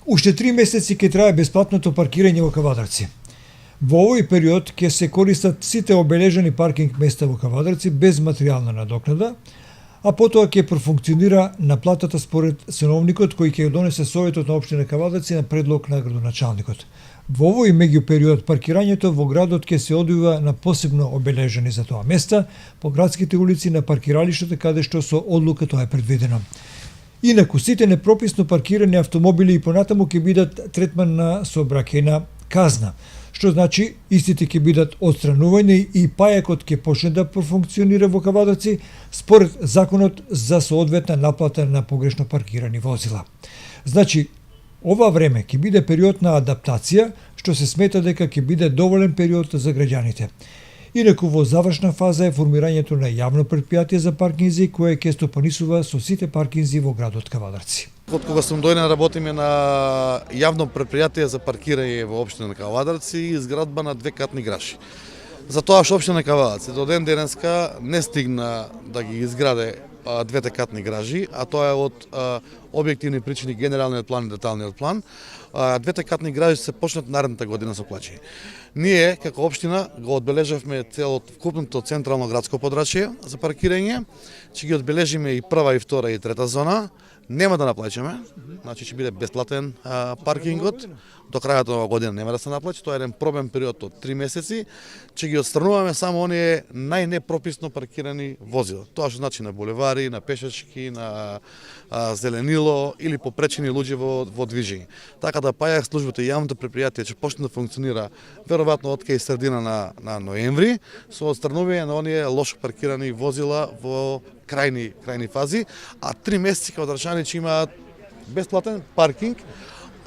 Уште 3 месеци ќе трае бесплатното паркирање во Кавадарци. Во овој период ќе се користат сите обележани паркинг места во Кавадарци без материјална надокнада, а потоа ќе профункционира наплатата според ценовникот кој ќе донесе Советот на општина Кавадарци на предлог на градоначалникот. Во овој меѓупериод паркирањето во градот ќе се одвива на посебно обележани за тоа места по градските улици на паркиралиштата каде што со одлука тоа е предвидено. Инаку сите непрописно паркирани автомобили и понатаму ќе бидат третман на сообраќајна казна, што значи истите ќе бидат отстранување и пајакот ќе почне да профункционира во Кавадарци според законот за соодветна наплата на погрешно паркирани возила. Значи, ова време ќе биде период на адаптација, што се смета дека ќе биде доволен период за граѓаните. Инаку во завршна фаза е формирањето на јавно претпријатие за паркинзи кое ќе стопанисува со сите паркинзи во градот Кавадарци. Од кога сум дојден работиме на јавно претпријатие за паркирање во општина Кавадарци и изградба на 2-катни граши. За тоа што општина Кавадарци до ден денеска не стигна да ги изграде двете катни гражи, а тоа е од објективни причини генералниот план и деталниот план. Двете катни гражи се почнат наредната година со плаќање. Ние како општина го одбележавме целокупното централно градско подрачје за паркирање, ќе ги одбележиме и прва и втора и трета зона. Нема да наплаќаме, значи ќе биде бесплатен паркингот. До крајот на година нема да се наплаќа, тоа е еден пробен период од 3 месеци. Ќе ги отстрануваме само оние најнепрописно паркирани возила. Тоа што значи на булевари, на пешачки, на зеленило или попречени луѓе во движење. Така да пајак службата и јавното претпријатие ќе почне да функционира веројатно од кај средина на ноември со отстранување на оние лошо паркирани возила во крајни фази, а 3 месеци кавадарчани ќе имаат бесплатен паркинг.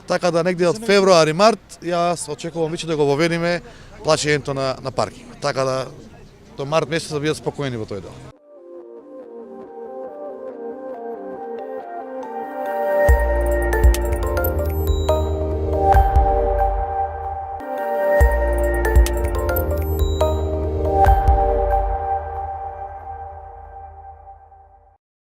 Така да негде од февруари-март јас очекувам веќе да го воведиме плаќањето на паркинг. Така да до март месец да бидат спокојни во тој дел.